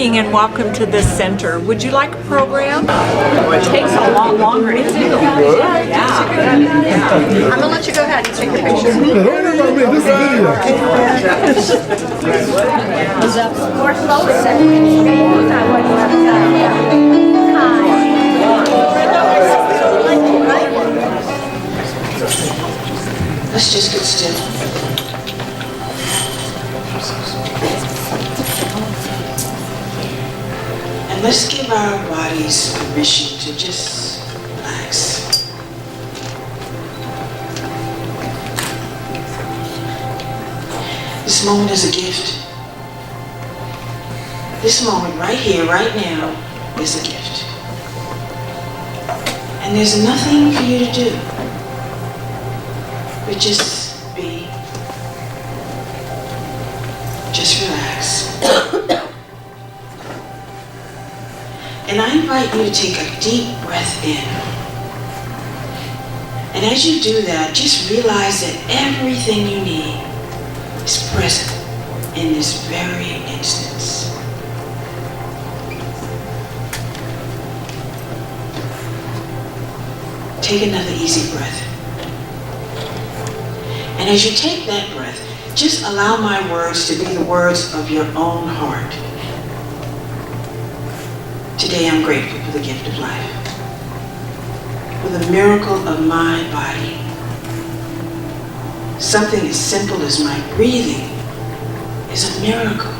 morning and welcome to this center. Would you like a program? It takes a lot longer. Isn't it? Yeah. I'm gonna let you go ahead and take your picture. Don't worry about me. This is video. More slowly, Let's just get still. And let's give our bodies permission to just relax. This moment is a gift. This moment right here, right now, is a gift. And there's nothing for you to do but just be. Just relax. And I invite you to take a deep breath in. And as you do that, just realize that everything you need is present in this very instance. Take another easy breath. And as you take that breath, just allow my words to be the words of your own heart. Today I'm grateful for the gift of life, for the miracle of my body. Something as simple as my breathing is a miracle.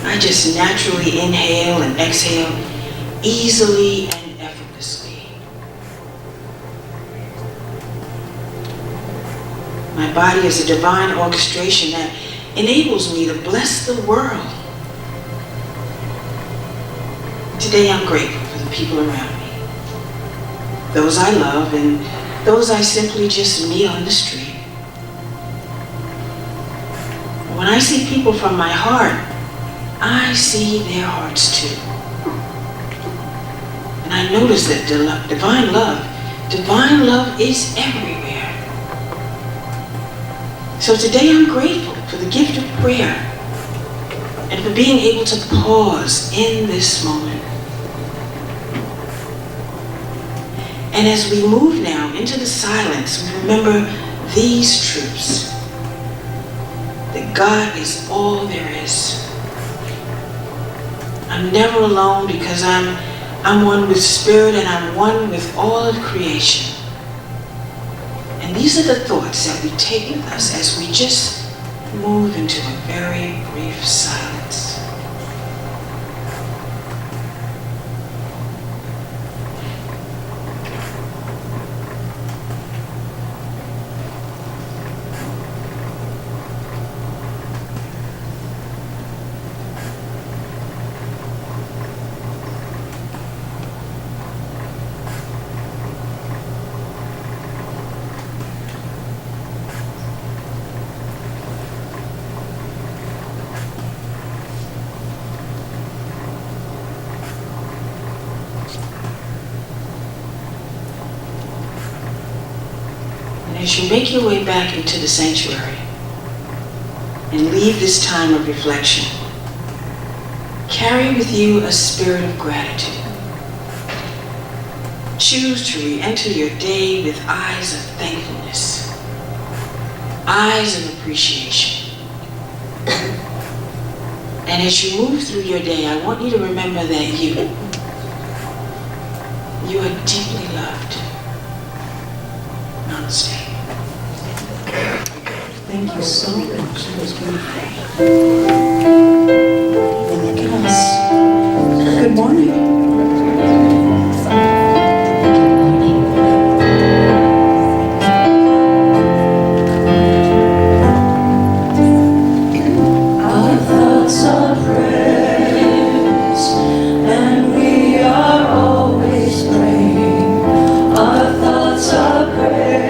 I just naturally inhale and exhale easily and effortlessly. My body is a divine orchestration that enables me to bless the world. Today I'm grateful for the people around me, those I love and those I simply just meet on the street. When I see people from my heart, I see their hearts too. And I notice that divine love is everywhere. So today I'm grateful for the gift of prayer and for being able to pause in this moment. And as we move now into the silence, we remember these truths. That God is all there is. I'm never alone because I'm one with spirit and I'm one with all of creation. And these are the thoughts that we take with us as we just move into a very brief silence. As you make your way back into the sanctuary and leave this time of reflection, carry with you a spirit of gratitude. Choose to re-enter your day with eyes of thankfulness, eyes of appreciation. And as you move through your day, I want you to remember that you are deeply loved. Namaste. Thank you so much. That was beautiful. And look at us. Good morning. Our thoughts are prayers, and we are always praying. Our thoughts are prayers.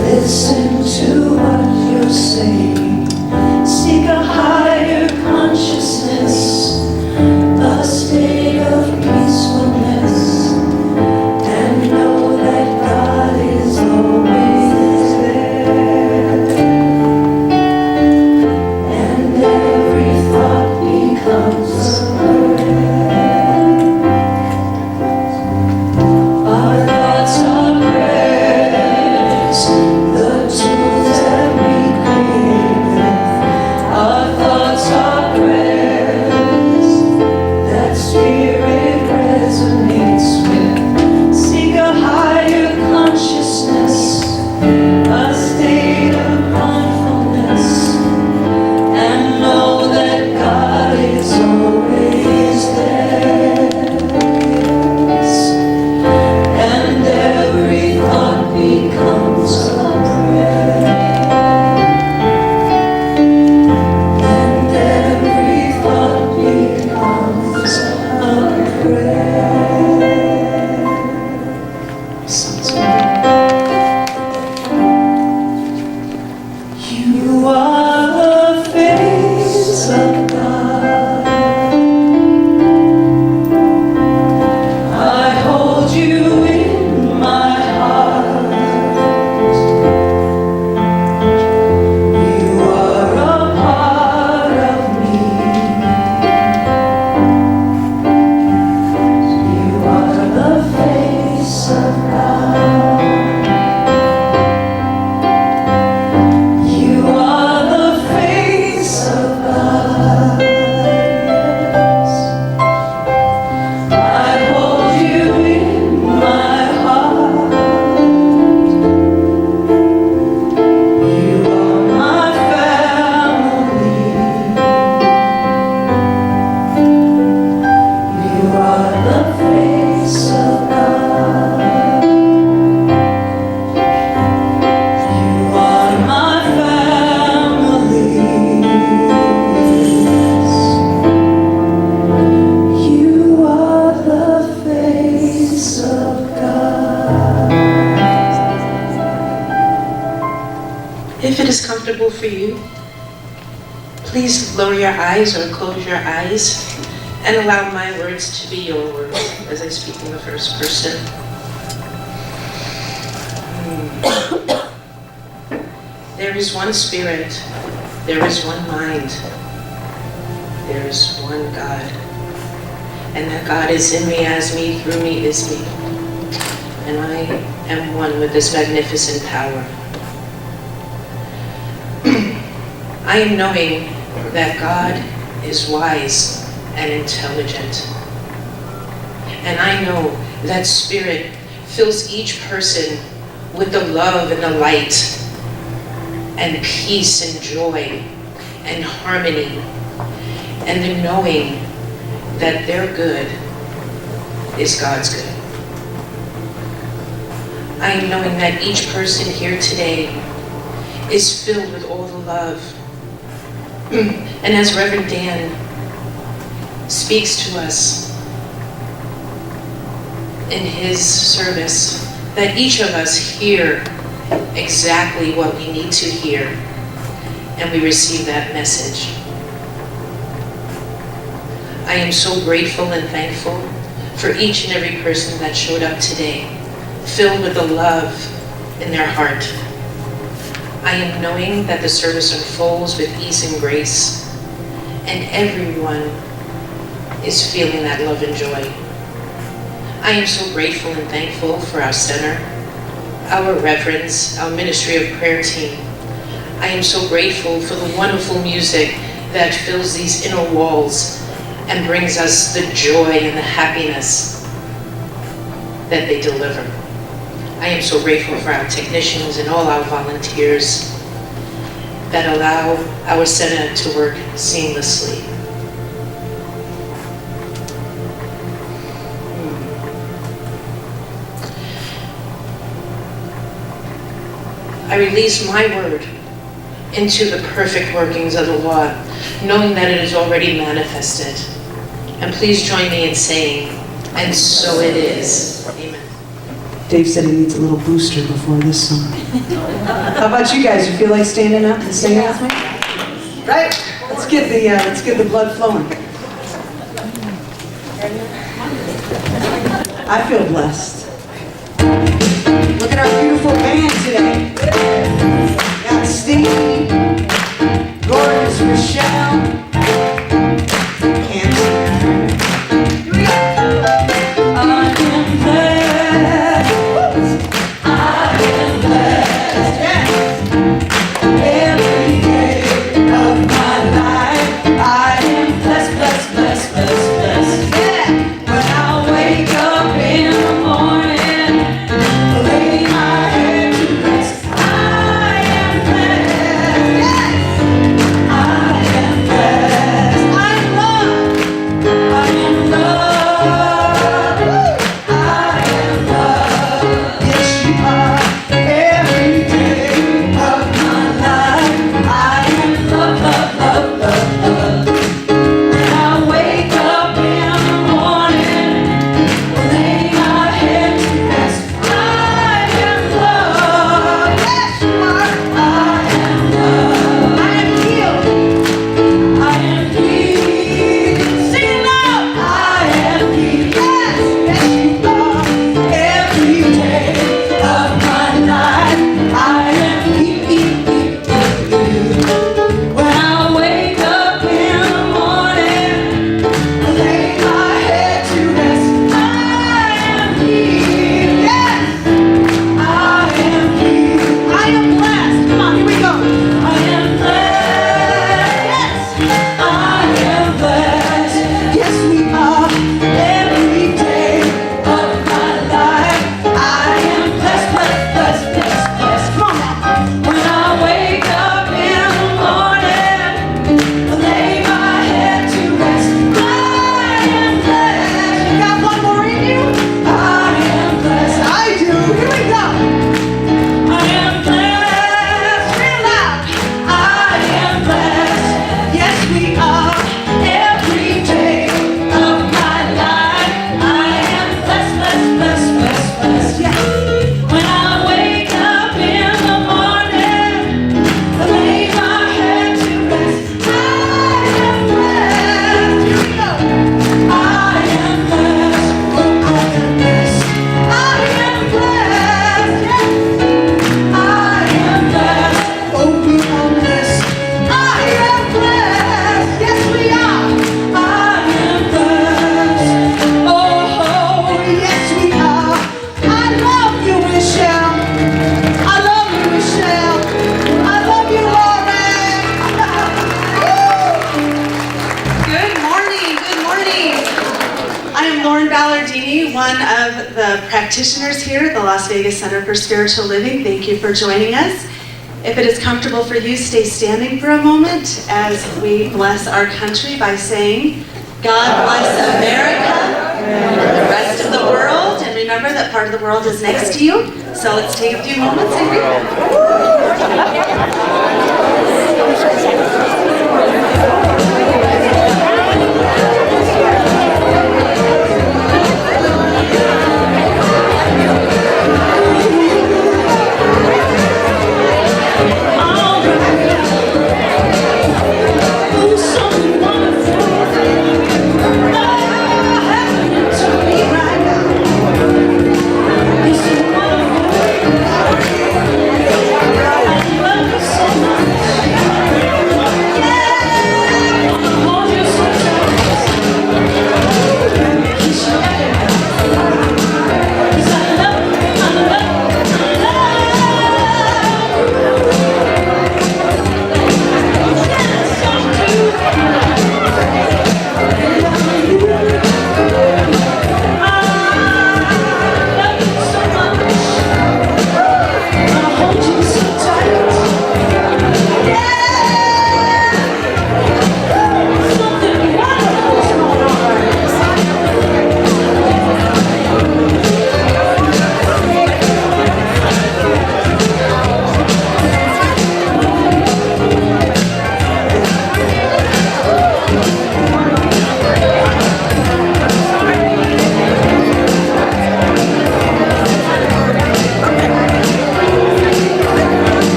Listen to what you're saying. Seek a higher consciousness, a Sounds good. You are the face of God. I hold you in my heart. You are a part of me. You are the face of God. You are the face of God. Yes. I hold you in my heart. You are my family. You are the face of God. You are my family. You are the face of God. If it is comfortable for you, please lower your eyes or close your eyes and allow my words to be your words as I speak in the first person. There is one spirit, there is one mind, there is one God, and that God is in me, as me, through me, is me. And I am one with this magnificent power. I am knowing that God is wise and intelligent. And I know that Spirit fills each person with the love and the light and peace and joy and harmony and the knowing that their good is God's good. I am knowing that each person here today is filled with all the love. And as Reverend Dan speaks to us in his service, that each of us hear exactly what we need to hear, and we receive that message. I am so grateful and thankful for each and every person that showed up today, filled with the love in their heart. I am knowing that the service unfolds with ease and grace, and everyone is feeling that love and joy. I am so grateful and thankful for our center, our reverends, our ministry of prayer team. I am so grateful for the wonderful music that fills these inner walls and brings us the joy and the happiness that they deliver. I am so grateful for our technicians and all our volunteers that allow our center to work seamlessly. I release my word into the perfect workings of the law, knowing that it is already manifested. And please join me in saying, and so it is. Amen. Dave said he needs a little booster before this song. How about you guys? You feel like standing up and singing with me? Right? Let's get the blood flowing. I feel blessed. Look at our beautiful band today. Got Steve, gorgeous Michelle, and here we go. I am blessed. I am blessed. Every day of my life, I am blessed, blessed, blessed, blessed, blessed. When I wake up in the morning, lay my head to rest, I am blessed. I am blessed. Ballardini, one of the practitioners here at the Las Vegas Center for Spiritual Living. Thank you for joining us. If it is comfortable for you, stay standing for a moment as we bless our country by saying, God bless America and the rest of the world. And remember that part of the world is next to you. So let's take a few moments and read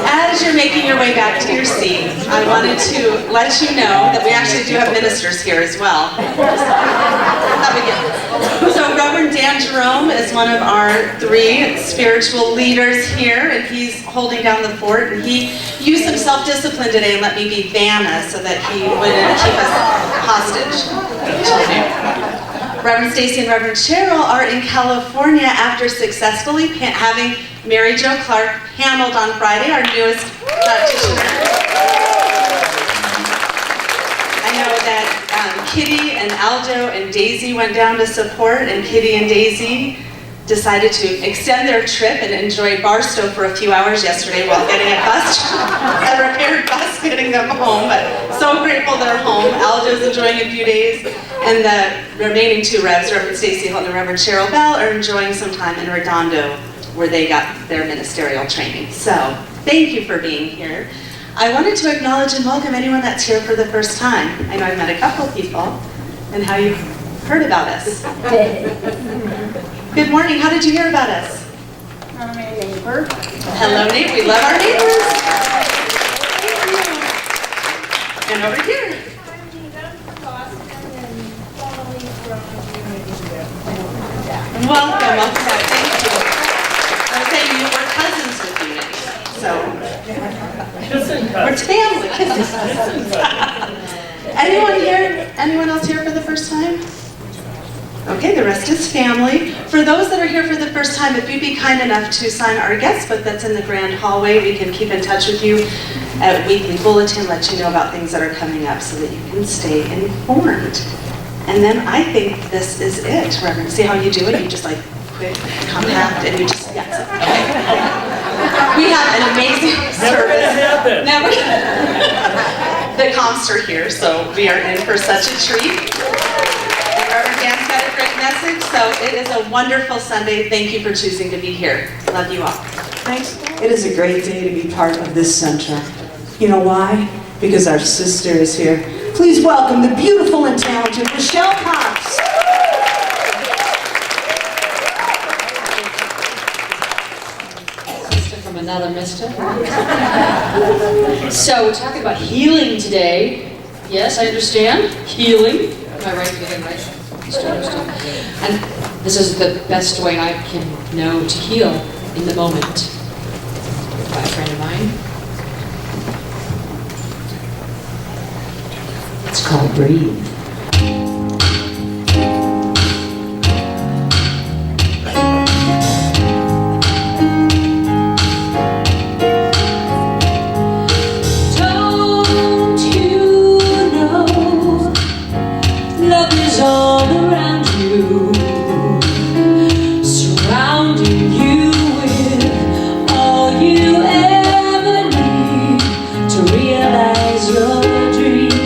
As you're making your way back to your seat, I wanted to let you know that we actually do have ministers here as well. So Reverend Dan Jerome is one of our 3 spiritual leaders here, and he's holding down the fort. And he used some self-discipline today and let me be Vanna so that he wouldn't keep us hostage. Reverend Stacy and Reverend Cheryl are in California after successfully having Mary Jo Clark paneled on Friday, our newest practitioner. I know that Kitty and Aldo and Daisy went down to support, and Kitty and Daisy decided to extend their trip and enjoy Barstow for a few hours yesterday while getting a repaired bus getting them home. But so grateful they're home. Aldo's enjoying a few days. And the remaining two revs, Reverend Stacy Holt and Reverend Cheryl Bell, are enjoying some time in Redondo where they got their ministerial training. So, thank you for being here. I wanted to acknowledge and welcome anyone that's here for the first time. I know I've met a couple people, and how you've heard about us. Good morning, how did you hear about us? I'm a neighbor. Hello, neighbor, we love our neighbors. Thank you. And over here. I'm Nina from Boston and formerly from Unity. Welcome back, thank you. I was saying you were cousins with Unity, so. We're family. Anyone else here for the first time? Okay, the rest is family. For those that are here for the first time, if you'd be kind enough to sign our guest book that's in the grand hallway, we can keep in touch with you at weekly bulletin, let you know about things that are coming up so that you can stay informed. And then I think this is it, Reverend. See how you do it? You just like quick, compact, and you just, yes. Okay. We have an amazing service. Never. The comps are here, so we are in for such a treat. And Reverend Dan's got a great message, so it is a wonderful Sunday. Thank you for choosing to be here. Love you all. Thanks. It is a great day to be part of this center. You know why? Because our sister is here. Please welcome the beautiful and talented Michelle Potts. Mister from another mister. So we're talking about healing today. Yes, I understand. Healing. Am I right? Did I get it right? Still understand. And this is the best way I can know to heal in the moment. By a friend of mine. It's called breathe. Don't you know love is all around you, surrounding you with all you ever need to realize your dream.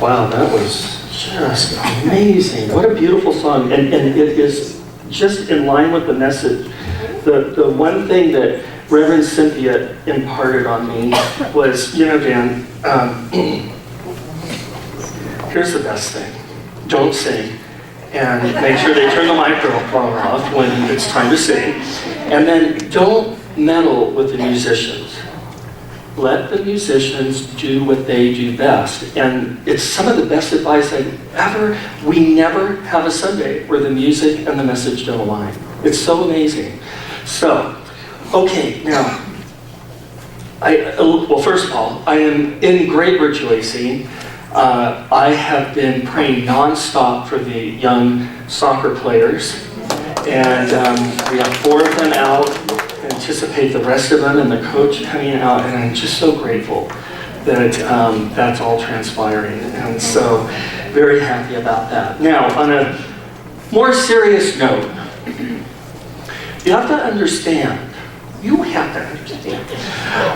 Wow, that was just amazing. What a beautiful song. And it is just in line with the message. The one thing that Reverend Cynthia imparted on me was, you know, Dan, here's the best thing. Don't sing. And make sure they turn the microphone off when it's time to sing. And then don't meddle with the musicians. Let the musicians do what they do best. And it's some of the best advice we never have a Sunday where the music and the message don't align. It's so amazing. So, okay, now, well, first of all, I am in great rejoicing. I have been praying nonstop for the young soccer players. And we have 4 of them out. Anticipate the rest of them and the coach coming out, and I'm just so grateful that that's all transpiring, and so very happy about that. Now, on a more serious note, you have to understand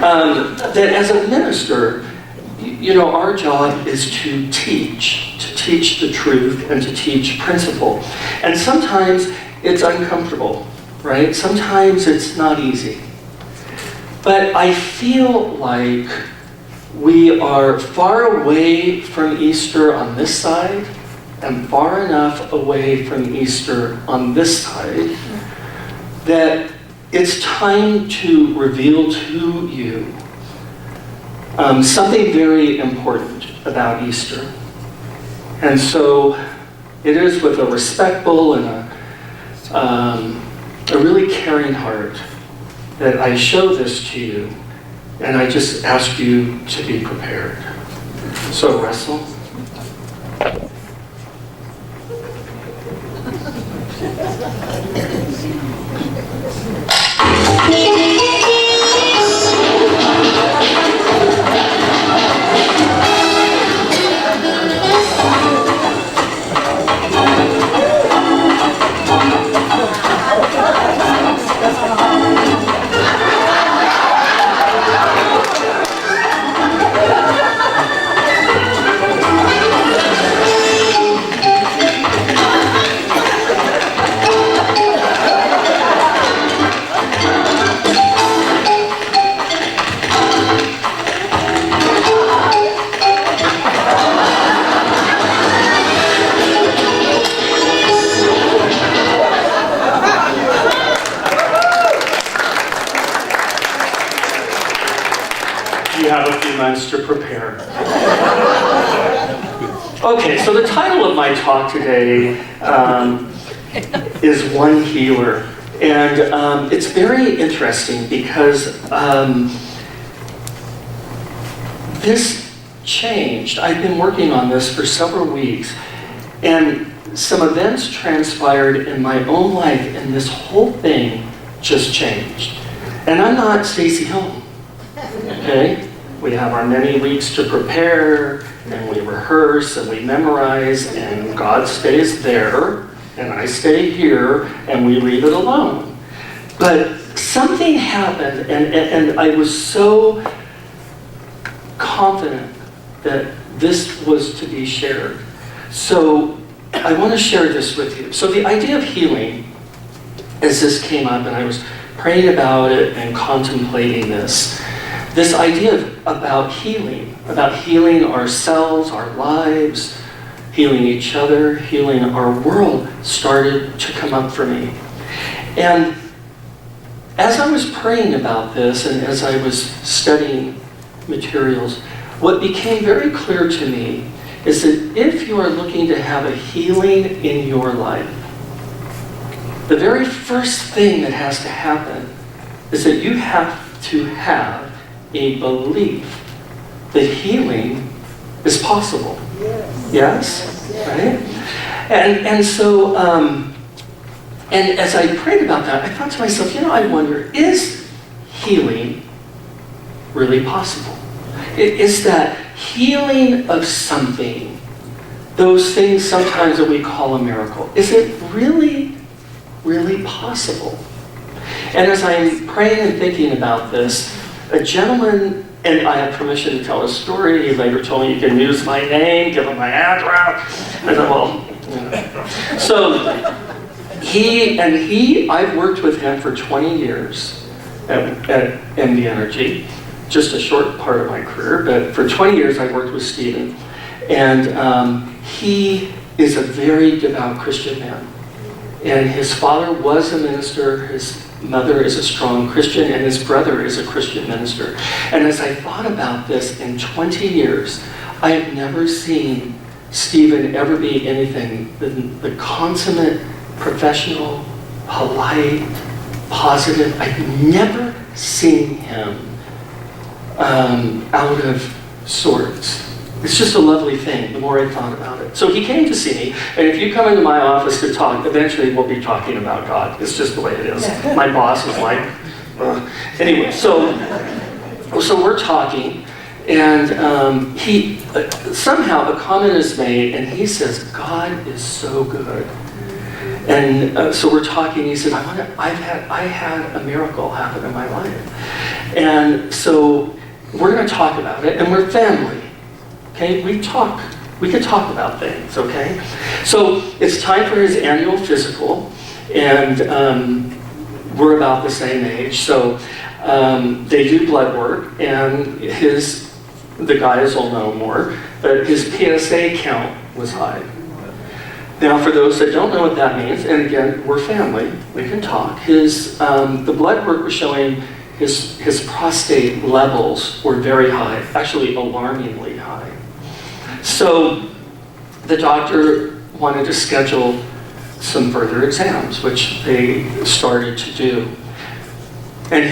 that as a minister, you know, our job is to teach the truth and to teach principle, and sometimes it's uncomfortable. Right? Sometimes it's not easy. But I feel like we are far away from Easter on this side and far enough away from Easter on this side that it's time to reveal to you something very important about Easter. And so it is with a respectful and a really caring heart that I show this to you, and I just ask you to be prepared. So, Russell. You have a few months to prepare. Okay, so the title of my talk today is One Healer. And it's very interesting because this changed. I've been working on this for several weeks, and some events transpired in my own life, and this whole thing just changed. And I'm not Stacy Helm, okay? We have our many weeks to prepare, and we rehearse, and we memorize, and God stays there, and I stay here, and we leave it alone. But something happened, and I was so confident that this was to be shared. So I want to share this with you. So the idea of healing, as this came up, and I was praying about it and contemplating this idea about healing ourselves, our lives, healing each other, healing our world, started to come up for me. And as I was praying about this and as I was studying materials, what became very clear to me is that if you are looking to have a healing in your life, the very first thing that has to happen is that you have to have a belief that healing is possible. Yes? Right? And so, and as I prayed about that, I thought to myself, I wonder, is healing really possible? Is that healing of something, those things sometimes that we call a miracle, is it really, really possible? And as I'm praying and thinking about this, a gentleman And I had permission to tell a story. He later told me, you can use my name, give him my address. I thought, well, you know. So I've worked with him for 20 years at MD Energy, just a short part of my career, but for 20 years I worked with Stephen. And he is a very devout Christian man. And his father was a minister, his mother is a strong Christian, and his brother is a Christian minister. And as I thought about this in 20 years, I have never seen Stephen ever be anything than the consummate, professional, polite, positive. I've never seen him out of sorts. It's just a lovely thing, the more I thought about it. So he came to see me, and if you come into my office to talk, eventually we'll be talking about God. It's just the way it is. My boss is like, anyway, so we're talking, and he somehow a comment is made, and he says, God is so good. And so we're talking, he said, I had a miracle happen in my life. And so we're going to talk about it, and we're family. Okay, we can talk about things, okay? So it's time for his annual physical, and we're about the same age, so they do blood work, and the guys will know more, but his PSA count was high. Now, for those that don't know what that means, and again, we're family, we can talk, the blood work was showing his prostate levels were very high, actually alarmingly high. So the doctor wanted to schedule some further exams, which they started to do. And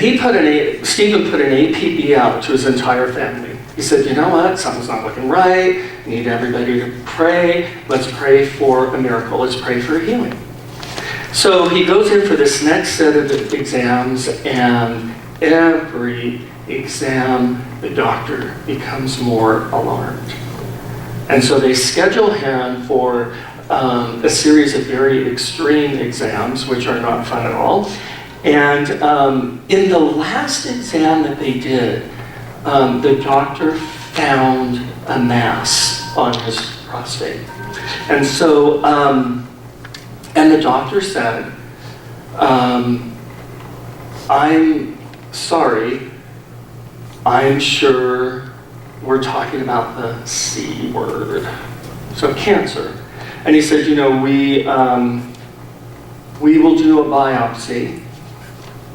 Stephen put an APB out to his entire family. He said, you know what, something's not looking right, I need everybody to pray, let's pray for a miracle, let's pray for a healing. So he goes in for this next set of exams, and every exam, the doctor becomes more alarmed. And so they schedule him for a series of very extreme exams, which are not fun at all. And in the last exam that they did, the doctor found a mass on his prostate. And so, and the doctor said, I'm sorry, I'm sure we're talking about the C word, so cancer. And he said, you know, we will do a biopsy,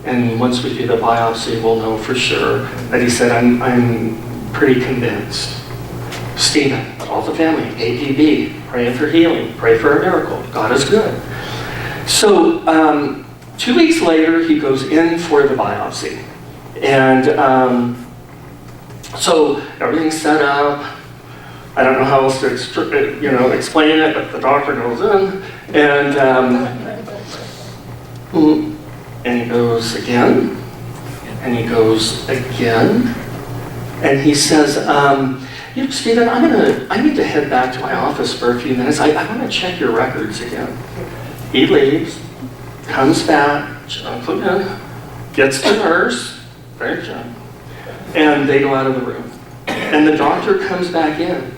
and once we do the biopsy, we'll know for sure. But he said, I'm pretty convinced. Stephen, all the family, APB, praying for healing, pray for a miracle. God is good. So 2 weeks later, he goes in for the biopsy, and so everything's set up. I don't know how else to explain it, but the doctor goes in, and he goes again, and he goes again, and he says, you know, Stephen, I need to head back to my office for a few minutes. I want to check your records again. He leaves, comes back, checks again, gets the nurse, very gentle, and they go out of the room. And the doctor comes back in.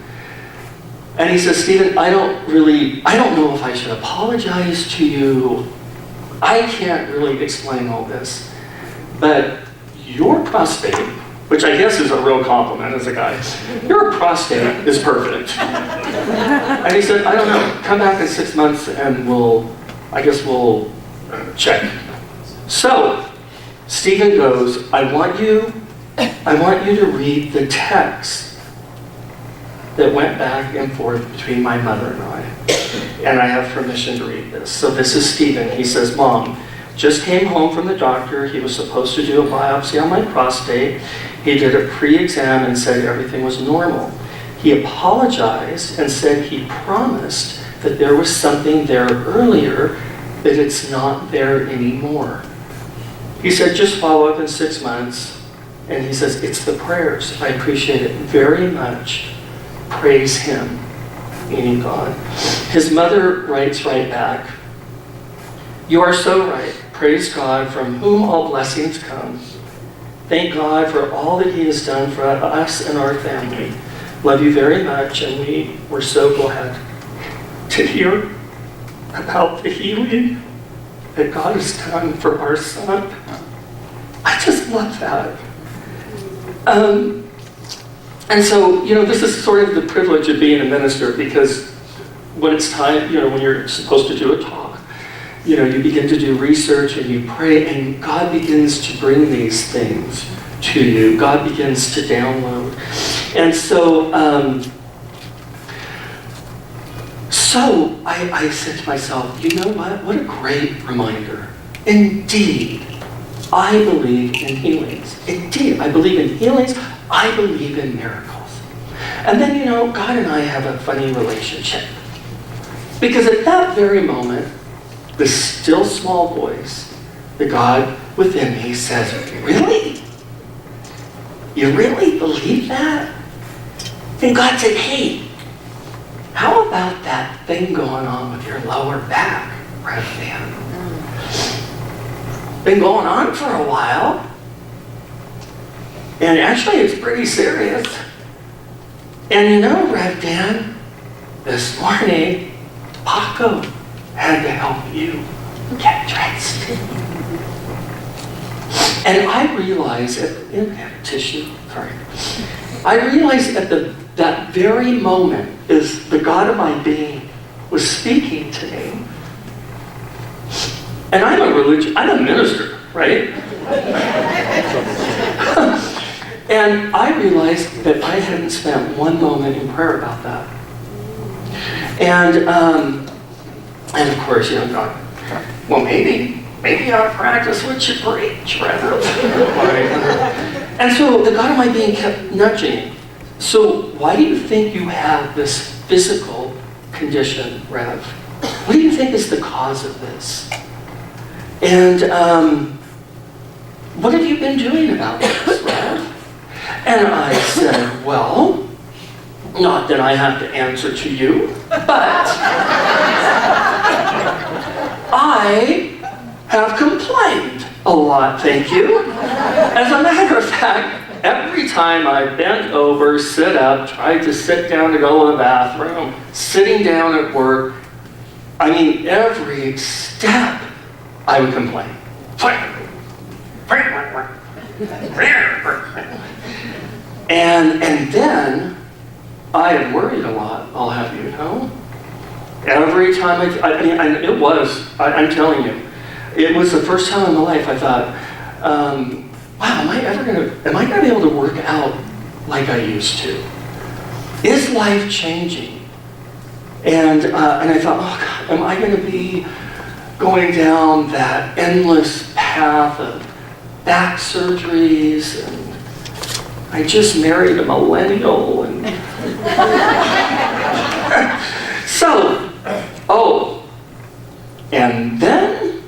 And he says, Stephen, I don't know if I should apologize to you. I can't really explain all this. But your prostate, which I guess is a real compliment as a guy, your prostate is perfect. And he said, I don't know, come back in 6 months and we'll check. So Stephen goes, I want you to read the text that went back and forth between my mother and I. And I have permission to read this. So this is Stephen. He says, Mom, just came home from the doctor. He was supposed to do a biopsy on my prostate. He did a pre-exam and said everything was normal. He apologized and said he promised that there was something there earlier, that it's not there anymore. He said, just follow up in 6 months. And he says, it's the prayers. I appreciate it very much. Praise him, meaning God. His mother writes right back, you are so right. Praise God, from whom all blessings come. thank God for all that He has done for us and our family. Love you very much, and we were so glad to hear about the healing that God has done for our son. I just love that. And so, this is sort of the privilege of being a minister, because when it's time, when you're supposed to do a talk, you begin to do research and you pray, and God begins to bring these things to you. God begins to download. And so, I said to myself, you know what a great reminder. Indeed, I believe in healings. Indeed, I believe in healings. I believe in miracles. And then, God and I have a funny relationship. Because at that very moment, the still small voice, the God within me says, really? You really believe that? And God said, hey, how about that thing going on with your lower back right there? Been going on for a while. And actually, it's pretty serious. And Rev Dan, this morning, Paco had to help you get dressed. And I realized, I realized at that very moment, is the God of my being was speaking to me. And I'm a minister, right? And I realized that I hadn't spent one moment in prayer about that. And of course, God, well, maybe you ought to practice what you preach, right? And so the God of my being kept nudging. So why do you think you have this physical condition, Rev? What do you think is the cause of this? And what have you been doing about this, Rev? And I said, well, not that I have to answer to you, but I have complained a lot, thank you. As a matter of fact, every time I bent over, sit up, tried to sit down to go to the bathroom, sitting down at work, every step I would complain. And then I had worried a lot, I'll have you know. Every time I'm telling you, it was the first time in my life I thought, wow, am I gonna be able to work out like I used to? Is life changing? And I thought, oh God, am I gonna be going down that endless path of back surgeries, and I just married a millennial, and and then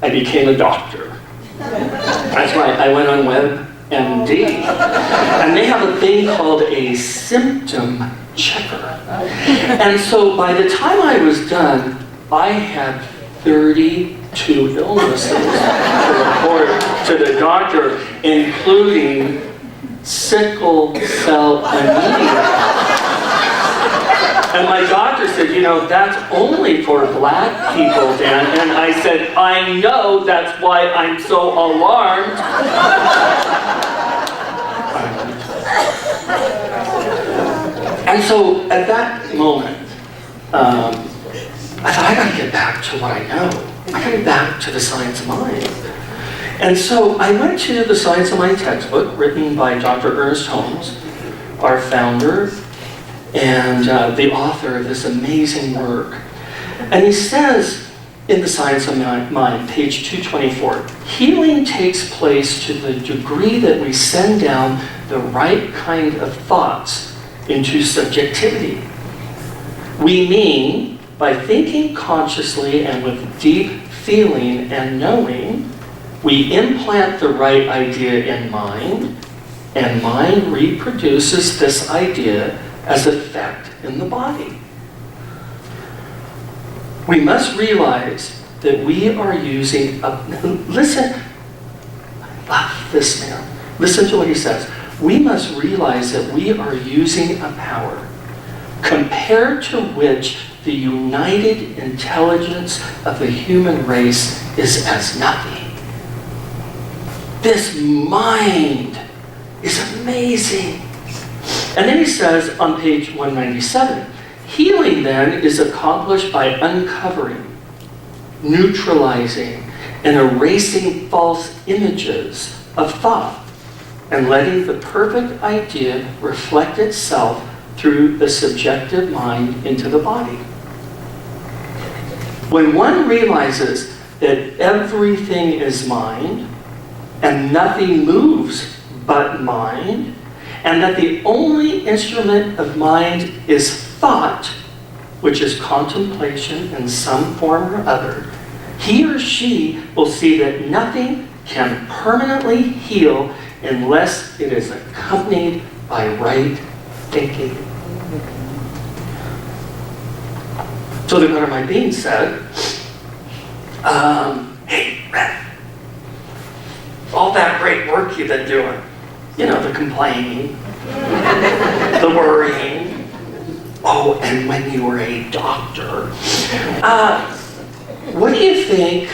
I became a doctor. That's right, I went on WebMD, and they have a thing called a symptom checker. And so by the time I was done, I had 32 illnesses to report to the doctor, including sickle cell anemia. And my doctor said, that's only for black people, Dan. And I said, I know, that's why I'm so alarmed. And so at that moment, I thought, I gotta get back to what I know. I gotta get back to the science of mind. And so I went to the Science of Mind textbook written by Dr. Ernest Holmes, our founder, and the author of this amazing work. And he says in the Science of Mind, page 224, healing takes place to the degree that we send down the right kind of thoughts into subjectivity. We mean, by thinking consciously and with deep feeling and knowing, we implant the right idea in mind, and mind reproduces this idea as effect in the body. We must realize that we are using listen, I love this man. Listen to what he says. We must realize that we are using a power compared to which the united intelligence of the human race is as nothing. This mind is amazing. And then he says on page 197, healing then is accomplished by uncovering, neutralizing, and erasing false images of thought and letting the perfect idea reflect itself through the subjective mind into the body. When one realizes that everything is mind and nothing moves but mind, and that the only instrument of mind is thought, which is contemplation in some form or other, he or she will see that nothing can permanently heal unless it is accompanied by right thinking. So the God of my being said, hey, Red, all that great work you've been doing, you know, the complaining, the worrying, oh, and when you were a doctor, what do you think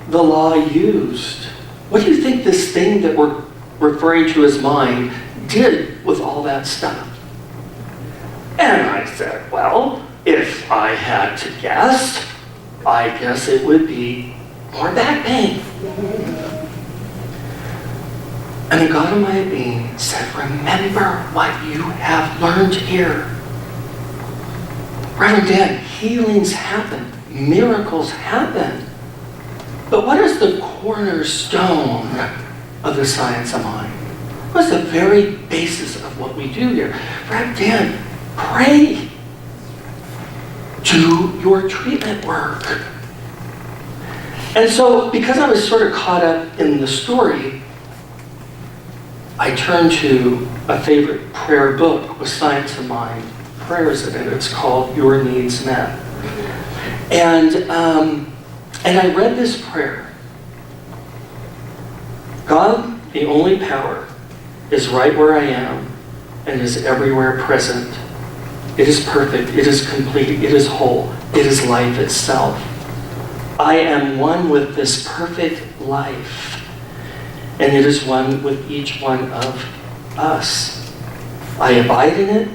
the law used? What do you think this thing that we're referring to as mind did with all that stuff? And I said, well, if I had to guess, I guess it would be more back pain. And the God of my being said, remember what you have learned here. Reverend Dan, healings happen, miracles happen. But what is the cornerstone of the science of mind? What's the very basis of what we do here? Reverend Dan, pray. Do your treatment work. And so, because I was sort of caught up in the story, I turned to a favorite prayer book with Science of Mind prayers in it. It's called Your Needs Met. And I read this prayer. God, the only power, is right where I am and is everywhere present. It is perfect, it is complete, it is whole, it is life itself. I am one with this perfect life, and it is one with each one of us. I abide in it,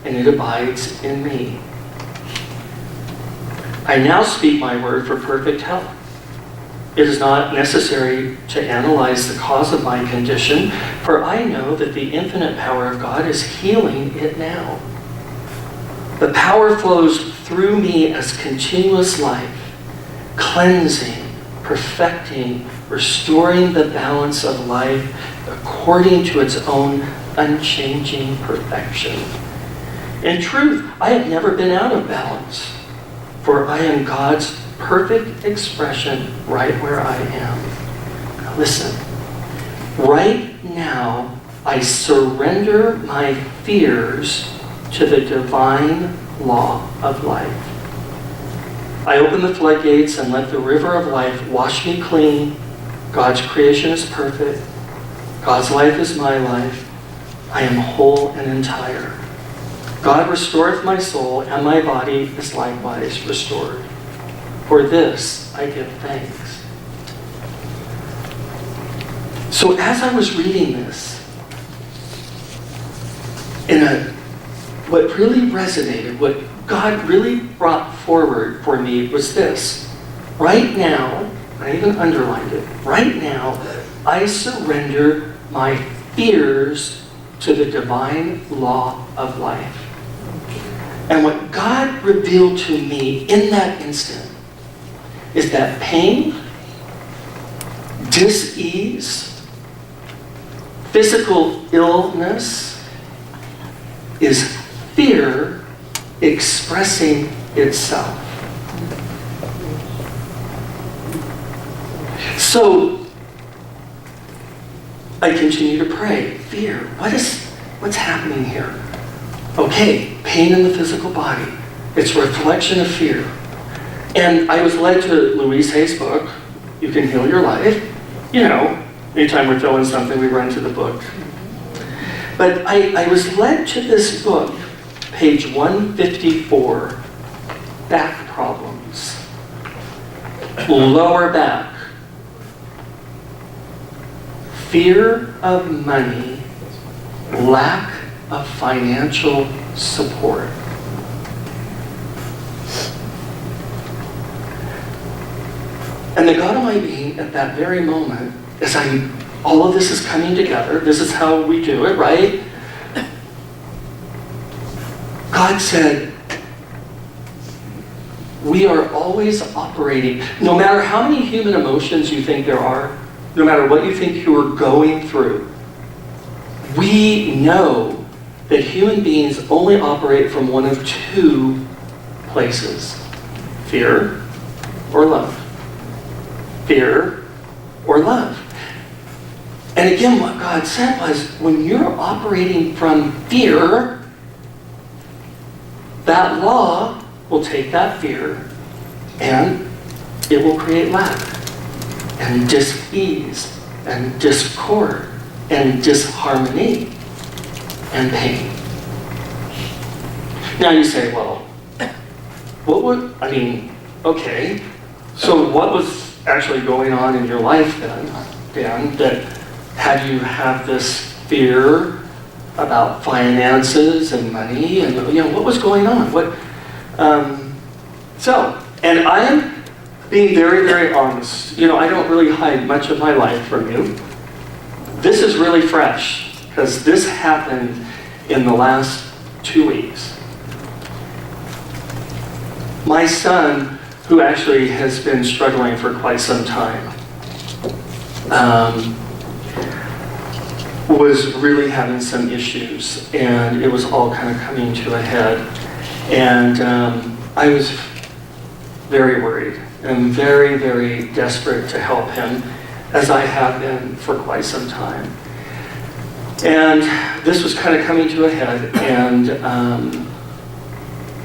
and it abides in me. I now speak my word for perfect health. It is not necessary to analyze the cause of my condition, for I know that the infinite power of God is healing it now. The power flows through me as continuous life, cleansing, perfecting, restoring the balance of life according to its own unchanging perfection. In truth, I have never been out of balance, for I am God's perfect expression right where I am. Now listen, right now I surrender my fears to the divine law of life. I open the floodgates and let the river of life wash me clean. God's creation is perfect. God's life is my life. I am whole and entire. God restoreth my soul, and my body is likewise restored. For this I give thanks. So as I was reading this, what really resonated, what God really brought forward for me was this. Right now, I even underlined it, right now, I surrender my fears to the divine law of life. And what God revealed to me in that instant is that pain, dis-ease, physical illness is fear expressing itself. So I continue to pray. Fear. What's happening here? Okay, pain in the physical body. It's a reflection of fear. And I was led to Louise Hay's book, You Can Heal Your Life. You know, Anytime we're feeling something, we run to the book. But I was led to this book, page 154, back problems. Lower back. Fear of money, lack of financial support. And the God of my being at that very moment, as all of this is coming together, this is how we do it, right? God said, we are always operating, no matter how many human emotions you think there are, no matter what you think you are going through, we know that human beings only operate from one of two places: fear or love. Fear or love. And again, what God said was, when you're operating from fear, that law will take that fear and it will create lack and dis-ease and discord and disharmony and pain. Now you say, well, okay, so what was actually going on in your life then, Dan, that had you have this fear about finances and money, and what was going on? And I am being very, very honest. I don't really hide much of my life from you. This is really fresh, because this happened in the last 2 weeks. My son, who actually has been struggling for quite some time, was really having some issues, and it was all kind of coming to a head. And I was very worried and very, very desperate to help him, as I have been for quite some time. And this was kind of coming to a head, and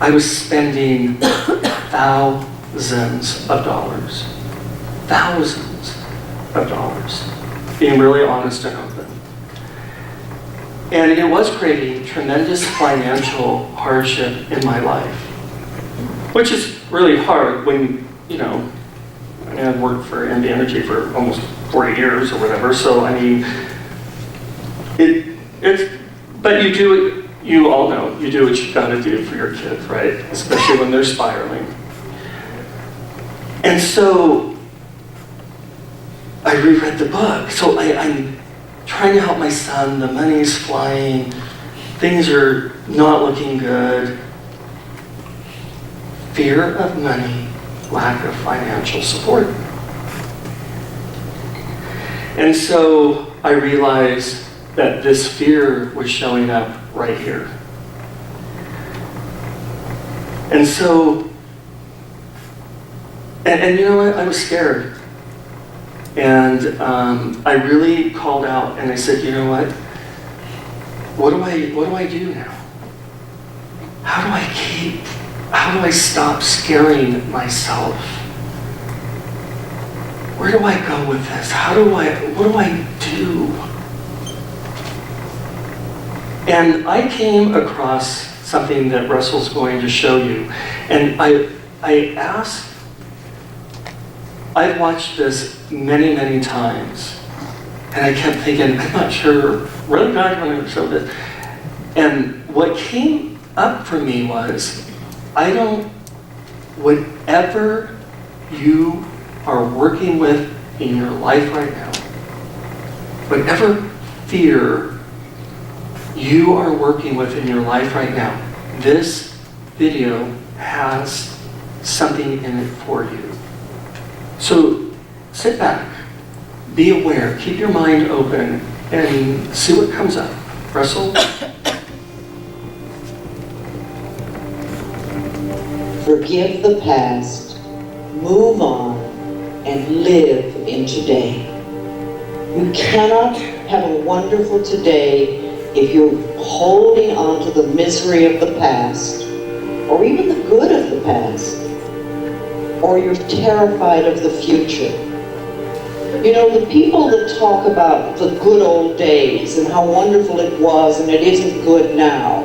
I was spending thousands of dollars, being really honest and open. And it was creating tremendous financial hardship in my life, which is really hard when, I've worked for NB Energy for almost 40 years or whatever, so but you all know, you do what you've got to do for your kids, right? Especially when they're spiraling. And so I reread the book. So I'm trying to help my son. The money's flying. Things are not looking good. Fear of money, lack of financial support. And so I realized that this fear was showing up right here. And so, and you know what? I was scared. And I really called out and I said, you know what? What do I do now? How do I stop scaring myself? Where do I go with this? What do I do? And I came across something that Russell's going to show you. And I asked, I've watched this many, many times. And I kept thinking, I'm not sure, really God, I'm going to show this. And what came up for me was, whatever you are working with in your life right now, whatever fear you are working with in your life right now, this video has something in it for you. So sit back, be aware, keep your mind open, and see what comes up. Russell? Forgive the past, move on, and live in today. You cannot have a wonderful today if you're holding on to the misery of the past, or even the good of the past, or you're terrified of the future. You know, the people that talk about the good old days and how wonderful it was and it isn't good now,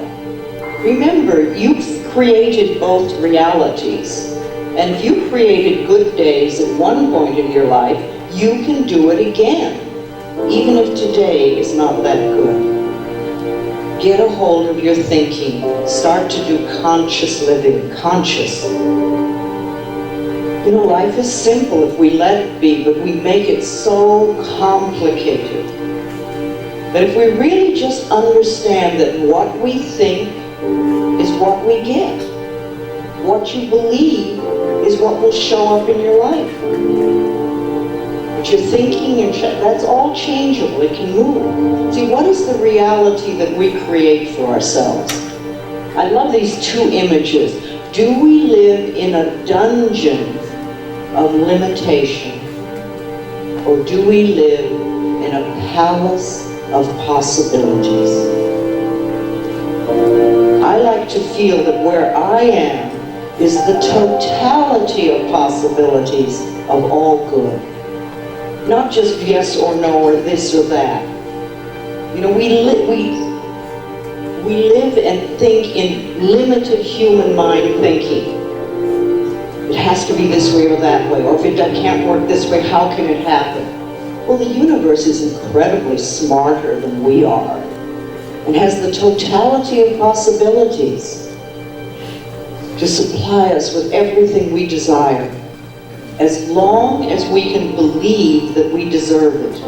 remember, you've created both realities. And if you created good days at one point in your life, you can do it again, even if today is not that good. Get a hold of your thinking. Start to do conscious living, conscious. You know, life is simple if we let it be, but we make it so complicated. But if we really just understand that what we think is what we get, what you believe is what will show up in your life. But your thinking, that's all changeable, it can move. See, what is the reality that we create for ourselves? I love these two images. Do we live in a dungeon of limitation, or do we live in a palace of possibilities? I like to feel that where I am is the totality of possibilities of all good. Not just yes or no or this or that. You know, we live and think in limited human mind thinking. It has to be this way or that way, or if it can't work this way, how can it happen? Well, the universe is incredibly smarter than we are and has the totality of possibilities to supply us with everything we desire, as long as we can believe that we deserve it.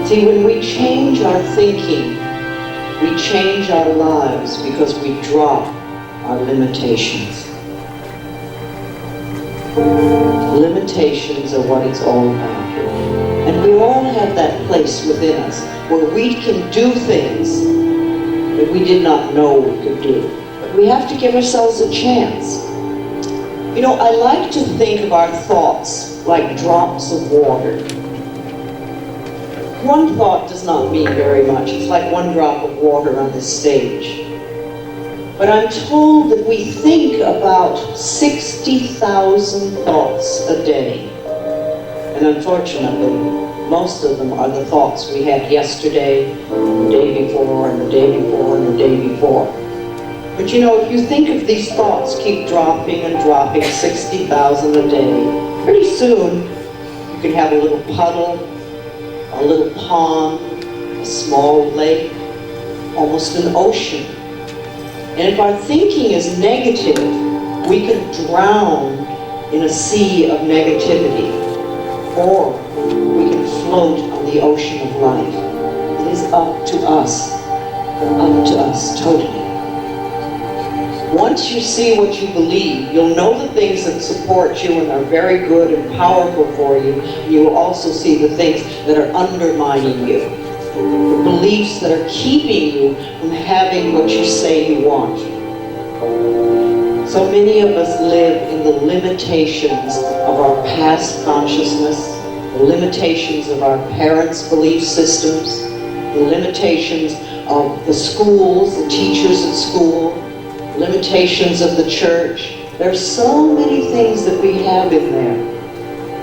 See, when we change our thinking, we change our lives because we drop our limitations. Limitations are what it's all about. And we all have that place within us where we can do things that we did not know we could do. But we have to give ourselves a chance. You know, I like to think of our thoughts like drops of water. One thought does not mean very much. It's like one drop of water on the stage. But I'm told that we think about 60,000 thoughts a day. And unfortunately, most of them are the thoughts we had yesterday, and the day before, and the day before, and the day before. But you know, if you think of these thoughts keep dropping and dropping, 60,000 a day, pretty soon you can have a little puddle, a little pond, a small lake, almost an ocean. And if our thinking is negative, we can drown in a sea of negativity, or we can float on the ocean of life. It is up to us totally. Once you see what you believe, you'll know the things that support you and are very good and powerful for you. You will also see the things that are undermining you, the beliefs that are keeping you from having what you say you want. So many of us live in the limitations of our past consciousness, the limitations of our parents' belief systems, the limitations of the schools, the teachers at school, limitations of the church. There's so many things that we have in there.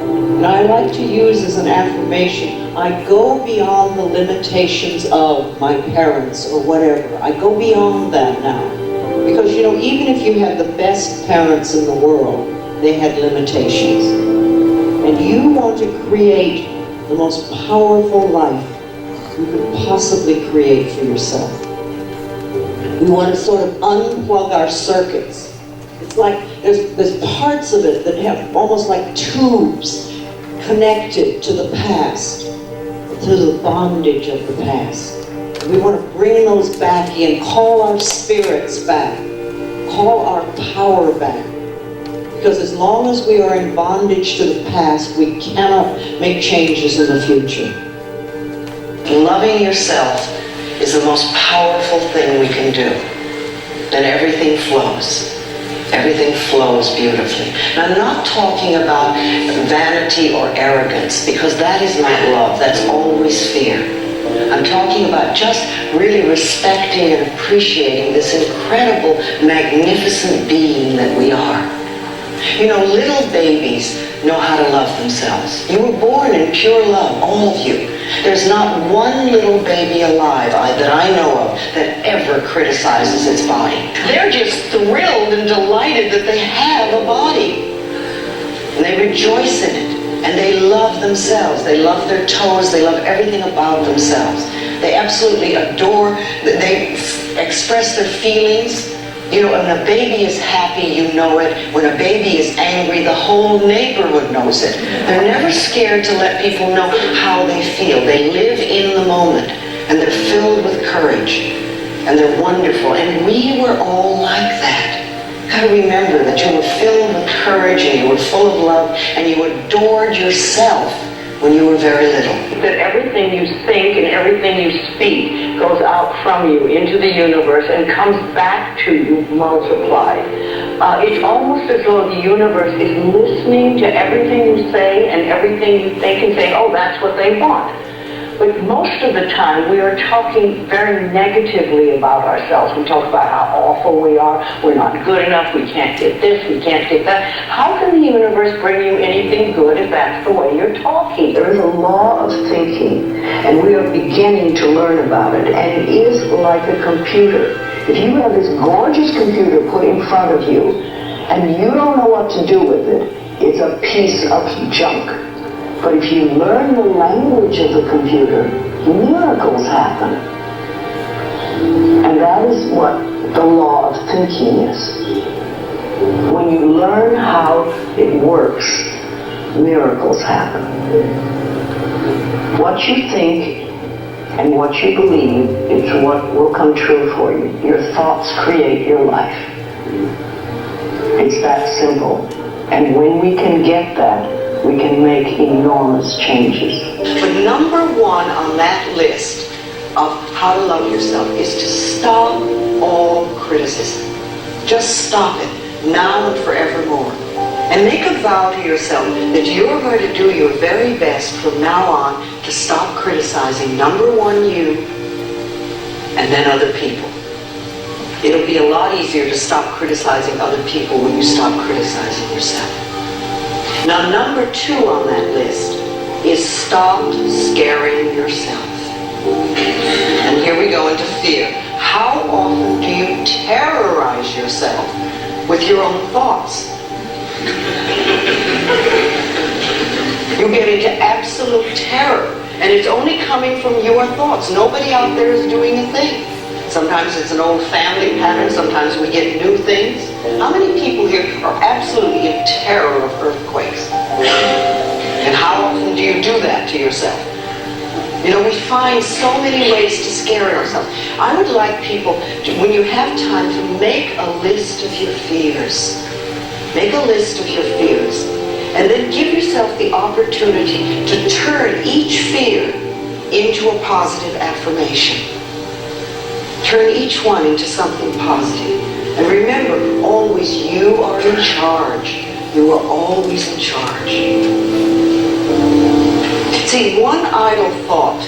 And I like to use as an affirmation, I go beyond the limitations of my parents or whatever. I go beyond that now. Because you know, even if you had the best parents in the world, they had limitations. And you want to create the most powerful life you could possibly create for yourself. We want to sort of unplug our circuits. It's like there's parts of it that have almost like tubes connected to the past, to the bondage of the past. We want to bring those back in, call our spirits back, call our power back. Because as long as we are in bondage to the past, we cannot make changes in the future. Loving yourself is the most powerful thing we can do. Then everything flows. Everything flows beautifully. And I'm not talking about vanity or arrogance, because that is not love. That's always fear. I'm talking about just really respecting and appreciating this incredible, magnificent being that we are. You know, little babies know how to love themselves. You were born in pure love, all of you. There's not one little baby alive that I know of that ever criticizes its body. They're just thrilled and delighted that they have a body. And they rejoice in it. And they love themselves. They love their toes. They love everything about themselves. They absolutely adore, they express their feelings. You know, when a baby is happy, you know it. When a baby is angry, the whole neighborhood knows it. They're never scared to let people know how they feel. They live in the moment, and they're filled with courage, and they're wonderful. And we were all like that. Got to remember that you were filled with courage, and you were full of love, and you adored yourself when you were very little. That everything you think and everything you speak goes out from you into the universe and comes back to you multiplied. It's almost as though the universe is listening to everything you say and everything you think and saying, oh, that's what they want. But most of the time, we are talking very negatively about ourselves. We talk about how awful we are, we're not good enough, we can't get this, we can't get that. How can the universe bring you anything good if that's the way you're talking? There is a law of thinking, and we are beginning to learn about it, and it is like a computer. If you have this gorgeous computer put in front of you, and you don't know what to do with it, it's a piece of junk. But if you learn the language of the computer, miracles happen. And that is what the law of thinking is. When you learn how it works, miracles happen. What you think and what you believe is what will come true for you. Your thoughts create your life. It's that simple. And when we can get that, we can make enormous changes. But number one on that list of how to love yourself is to stop all criticism. Just stop it, now and forevermore. And make a vow to yourself that you're going to do your very best from now on to stop criticizing, number one, you, and then other people. It'll be a lot easier to stop criticizing other people when you stop criticizing yourself. Now, number two on that list is stop scaring yourself. And here we go into fear. How often do you terrorize yourself with your own thoughts? You get into absolute terror, and it's only coming from your thoughts. Nobody out there is doing a thing. Sometimes it's an old family pattern, sometimes we get new things. How many people here are absolutely in terror of earthquakes? And how often do you do that to yourself? You know, we find so many ways to scare ourselves. I would like people to, when you have time, to make a list of your fears. Make a list of your fears. And then give yourself the opportunity to turn each fear into a positive affirmation. Turn each one into something positive. And remember, always you are in charge. You are always in charge. See, one idle thought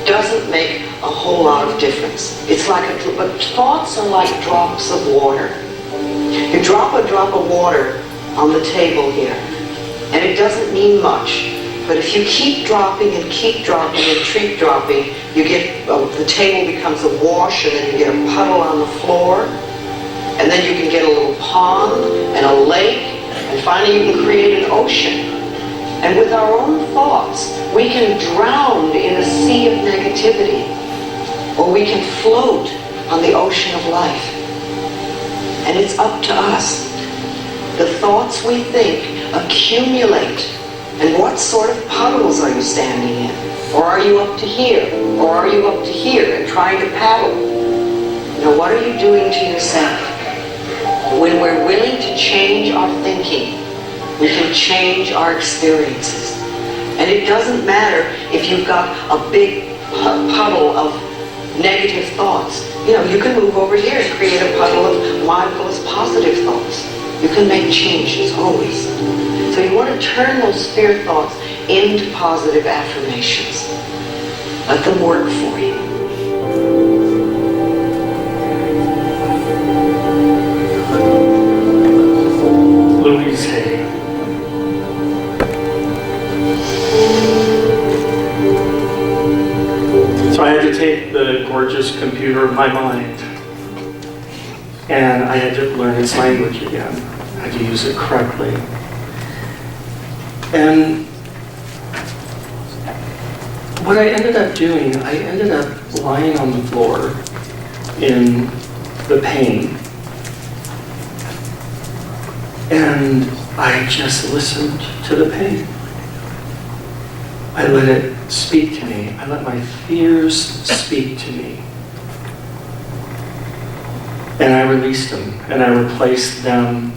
doesn't make a whole lot of difference. It's like thoughts are like drops of water. You drop a drop of water on the table here, and it doesn't mean much. But if you keep dropping and keep dropping and keep dropping, you get, the table becomes a wash, and then you get a puddle on the floor, and then you can get a little pond and a lake, and finally you can create an ocean. And with our own thoughts, we can drown in a sea of negativity, or we can float on the ocean of life. And it's up to us. The thoughts we think accumulate. And what sort of puddles are you standing in? Or are you up to here? Or are you up to here and trying to paddle? Now, what are you doing to yourself? When we're willing to change our thinking, we can change our experiences. And it doesn't matter if you've got a big puddle of negative thoughts. You know, you can move over here and create a puddle of mindfulness, positive thoughts. You can make changes, always. So you want to turn those fear thoughts into positive affirmations. Let them work for you. Louise Hay. So I had to take the gorgeous computer of my mind, and I had to learn its language again. I had to use it correctly. And what I ended up doing, I ended up lying on the floor in the pain. And I just listened to the pain. I let it speak to me. I let my fears speak to me. And I released them, and I replaced them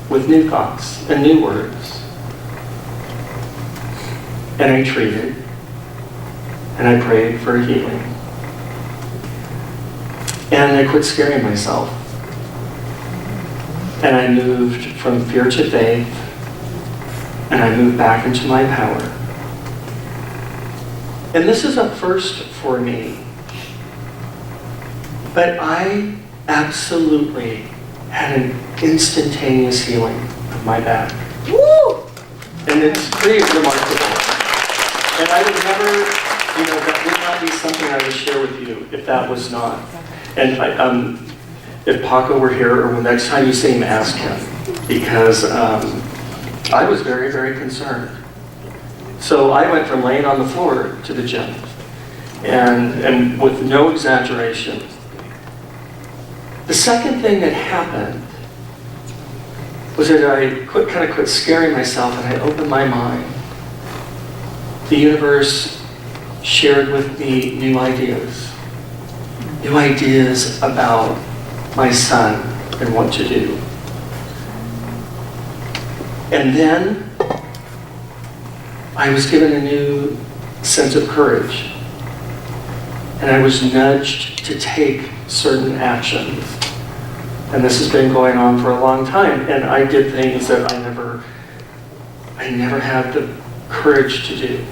with new thoughts and new words. And I treated, and I prayed for healing. And I quit scaring myself. And I moved from fear to faith, and I moved back into my power. And this is a first for me. But I absolutely had an instantaneous healing of my back. Woo! And it's pretty remarkable. And I would never, that would not be something I would share with you if that was not. And if Paco were here, or the next time you see him, ask him. Because I was very, very concerned. So I went from laying on the floor to the gym. And with no exaggeration. The second thing that happened was that I kind of quit scaring myself, and I opened my mind. The universe shared with me new ideas about my son and what to do. And then I was given a new sense of courage, and I was nudged to take certain actions. And this has been going on for a long time, and I did things that I never had the courage to do.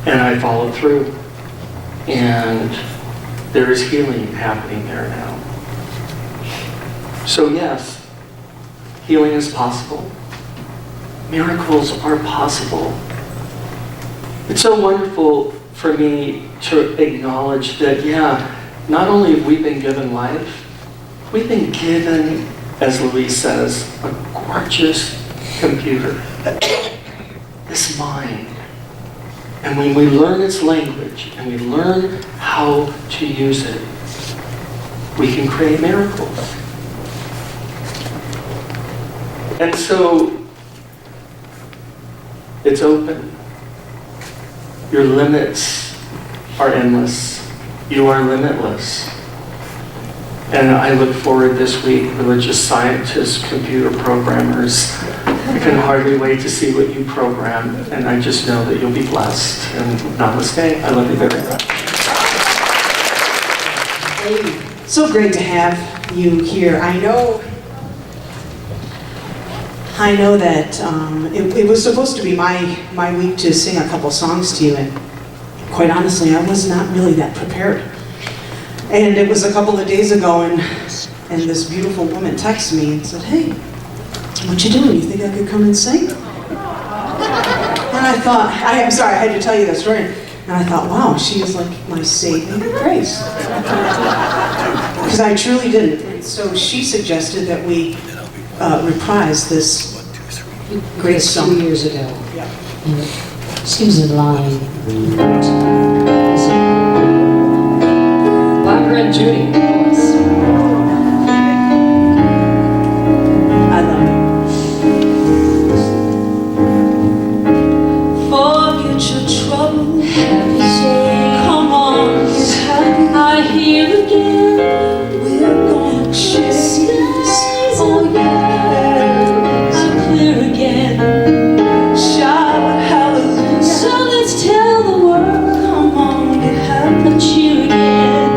And I followed through. And there is healing happening there now. So yes, healing is possible. Miracles are possible. It's so wonderful for me to acknowledge that, not only have we been given life, we've been given, as Louise says, a gorgeous computer, this mind. And when we learn its language and we learn how to use it, we can create miracles. And so, it's open. Your limits are endless. You are limitless. And I look forward this week, religious scientists, computer programmers. I can hardly wait to see what you program, and I just know that you'll be blessed. And namaste. I love you very much. Hey, so great to have you here. I know that it was supposed to be my week to sing a couple songs to you, and quite honestly, I was not really that prepared. And it was a couple of days ago, and this beautiful woman texted me and said, "Hey, what you doing? You think I could come and sing?" And I thought, I'm sorry, I had to tell you that story. And I thought, wow, she is like my saving grace. Because I truly didn't. And so she suggested that we reprise this great song. 2 years ago. Yeah. And it seems in line. Barbara and Judy, of course. I love it. For future trouble, come on, I hear again. We're gonna share this. Oh yeah, I'm clear again. Shout hallelujah. So let's tell the world, come on, get happy, cheer again.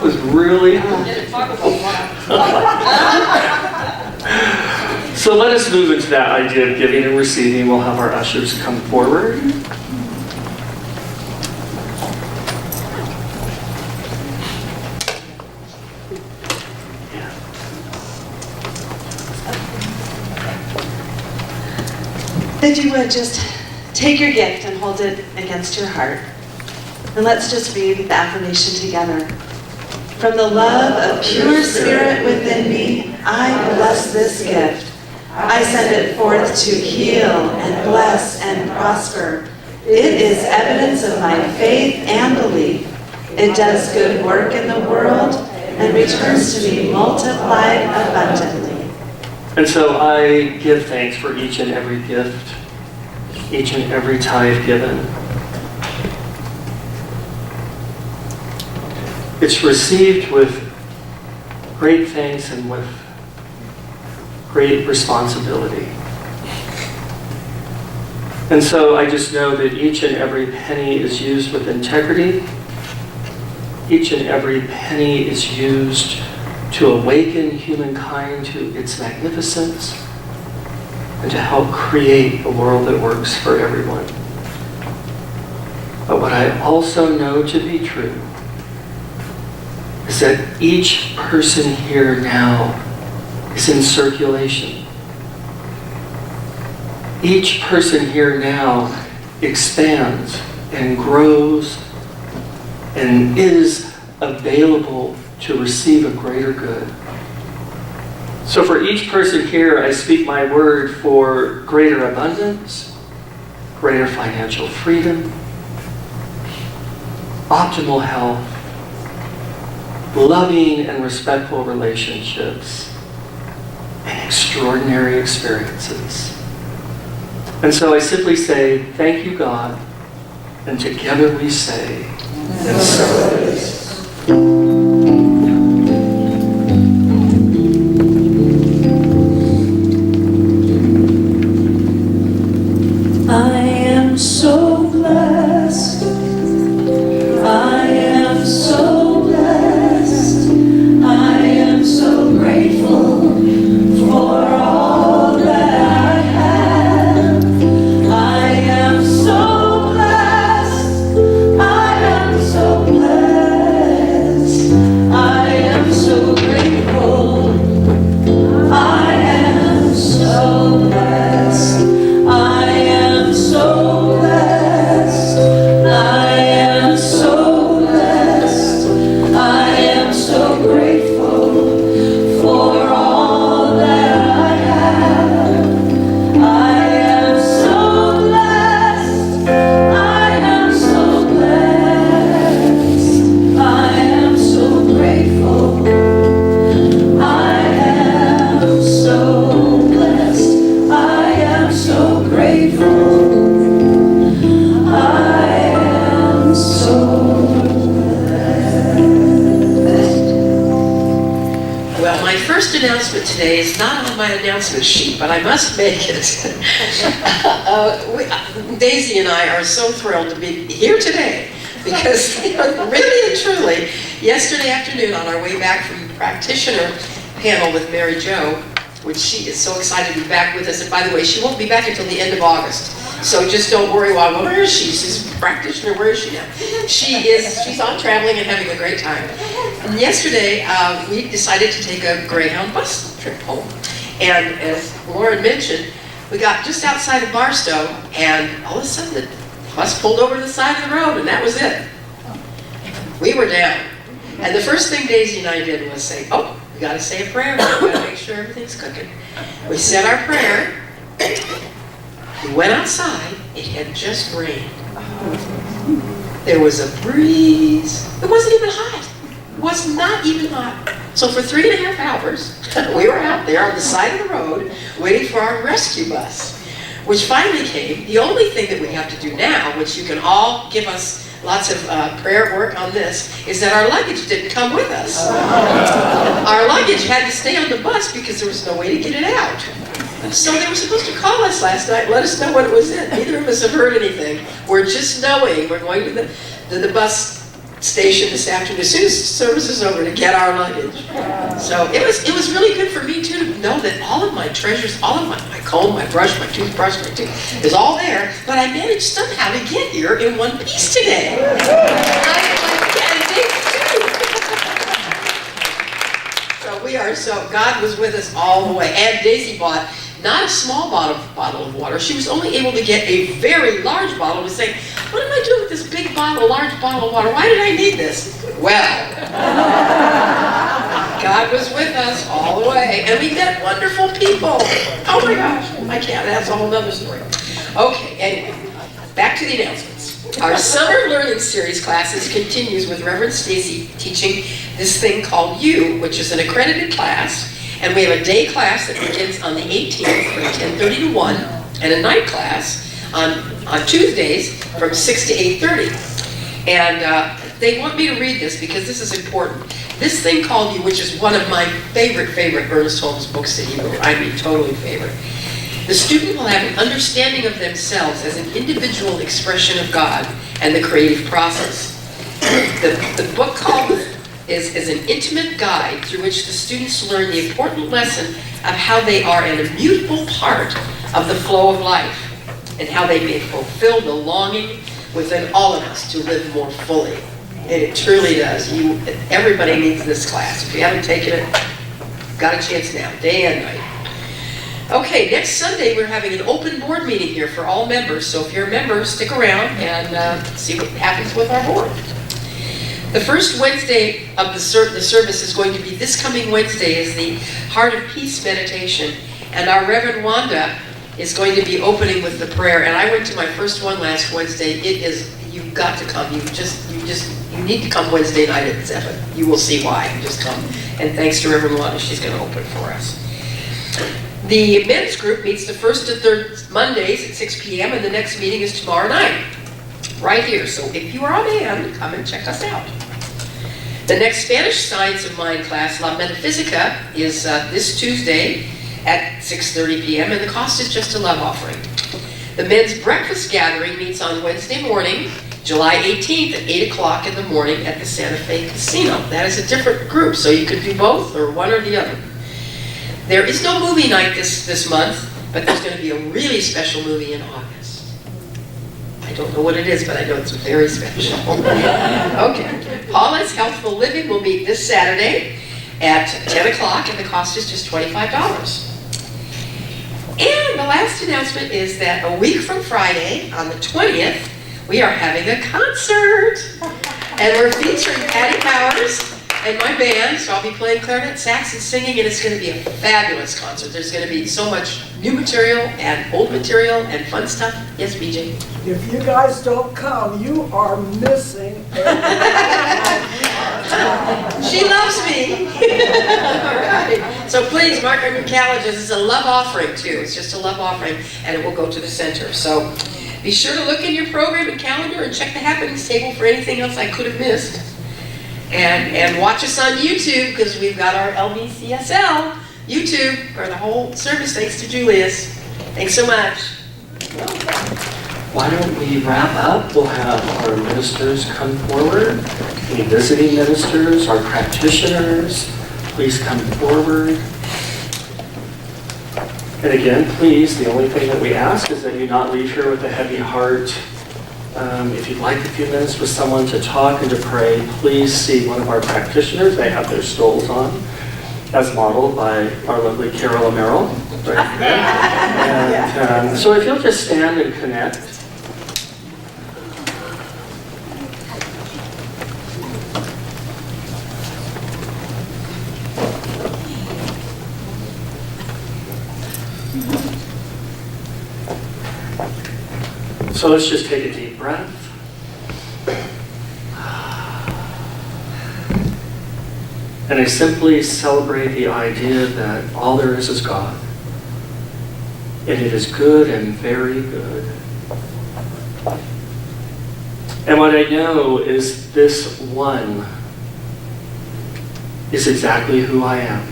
was really... So let us move into that idea of giving and receiving. We'll have our ushers come forward. If you would just take your gift and hold it against your heart. And let's just read the affirmation together. From the love of pure spirit within me, I bless this gift. I send it forth to heal and bless and prosper. It is evidence of my faith and belief. It does good work in the world and returns to me multiplied abundantly. And so I give thanks for each and every gift, each and every tithe given. It's received with great thanks and with great responsibility. And so I just know that each and every penny is used with integrity. Each and every penny is used to awaken humankind to its magnificence and to help create a world that works for everyone. But what I also know to be true is that each person here now is in circulation. Each person here now expands and grows and is available to receive a greater good. So for each person here, I speak my word for greater abundance, greater financial freedom, optimal health, loving and respectful relationships, and extraordinary experiences. And so I simply say, thank you, God, and together we say, and so it is. I am so blessed. I am so blessed. I am so grateful for all that I have. I am so blessed. I am so blessed. I am so grateful. I am so blessed. I am so blessed. I am so blessed. I am so grateful for all that I have. I am so blessed. I am so blessed. I am so grateful. I am so blessed. I am so grateful. I am so blessed. Well, my first announcement today is not on my announcement sheet, but I must make it. Daisy and I are so thrilled to be here today because, really and truly, yesterday afternoon on our way back from the practitioner panel with Mary Jo, which she is so excited to be back with us. And by the way, she won't be back until the end of August. So just don't worry, well, where is she? She's a practitioner, where is she now? She's on traveling and having a great time. And yesterday, we decided to take a Greyhound bus trip home. And as Lauren mentioned, we got just outside of Barstow, and all of a sudden the bus pulled over to the side of the road, and that was it. We were down. And the first thing Daisy and I did was say, oh, we gotta say a prayer, we gotta make sure everything's cooking. We said our prayer, we went outside, it had just rained. There was a breeze, it wasn't even hot. It was not even hot. So for 3.5 hours, we were out there on the side of the road waiting for our rescue bus, which finally came. The only thing that we have to do now, which you can all give us lots of prayer work on this, is that our luggage didn't come with us. Our luggage had to stay on the bus because there was no way to get it out. So they were supposed to call us last night and let us know what it was in. Neither of us have heard anything. We're just knowing we're going to the bus station this afternoon, as soon as the service is over, to get our luggage. So it was really good for me too to know that all of my treasures, all of my comb, my brush, my toothbrush, my tooth is all there, but I managed somehow to get here in one piece today. So God was with us all the way. And Daisy bought not a small bottle of water. She was only able to get a very large bottle and was saying, what am I doing with this big bottle, large bottle of water? Why did I need this? Well, God was with us all the way. And we met wonderful people. Oh my gosh, I can't, that's a whole nother story. Okay, anyway, back to the announcements. Our Summer Learning Series classes continues with Reverend Stacy teaching this thing called You, which is an accredited class. And we have a day class that begins on the 18th from 10:30 to 1, and a night class on Tuesdays from 6 to 8:30. And they want me to read this because this is important. This thing called You, which is one of my favorite Ernest Holmes books that he wrote, I mean totally favorite. The student will have an understanding of themselves as an individual expression of God and the creative process. The book called is an intimate guide through which the students learn the important lesson of how they are an immutable part of the flow of life and how they may fulfill the longing within all of us to live more fully. And it truly does. Everybody needs this class. If you haven't taken it, got a chance now, day and night. Okay, next Sunday we're having an open board meeting here for all members. So if you're a member, stick around and see what happens with our board. The first Wednesday of the service is going to be this coming Wednesday, is the Heart of Peace meditation. And our Reverend Wanda is going to be opening with the prayer. And I went to my first one last Wednesday. You've got to come. You need to come Wednesday night at 7. You will see why. Just come. And thanks to Reverend Wanda, she's going to open for us. The men's group meets the first to third Mondays at 6 p.m. and the next meeting is tomorrow night, right here. So if you are a man, come and check us out. The next Spanish Science of Mind class, La Metafísica, is this Tuesday at 6:30 p.m. and the cost is just a love offering. The men's breakfast gathering meets on Wednesday morning, July 18th at 8 o'clock in the morning at the Santa Fe Casino. That is a different group, so you could do both or one or the other. There is no movie night this month, but there's going to be a really special movie in August. I don't know what it is, but I know it's very special. Okay. Paula's Healthful Living will meet this Saturday at 10 o'clock, and the cost is just $25. And the last announcement is that a week from Friday, on the 20th, we are having a concert. And we're featuring Patty Powers and my band, so I'll be playing clarinet, sax, and singing, and it's going to be a fabulous concert. There's going to be so much new material and old material and fun stuff. Yes, BJ? If you guys don't come, you are missing. She loves me. All right. So please mark on your calendars. It's a love offering, too. It's just a love offering, and it will go to the center. So be sure to look in your program and calendar and check the happenings table for anything else I could have missed. And watch us on YouTube, because we've got our Lvcsl YouTube for the whole service, thanks to Julius. Thanks so much. Why don't we wrap up? We'll have our ministers come forward, any visiting ministers, our practitioners, please come forward. And again, please, the only thing that we ask is that you not leave here with a heavy heart. If you'd like a few minutes with someone to talk and to pray, please see one of our practitioners. They have their stoles on, as modeled by our lovely Carol Merrill. Right there. And, so if you'll just stand and connect. So let's just take a deep breath. And I simply celebrate the idea that all there is God. And it is good and very good. And what I know is this one is exactly who I am.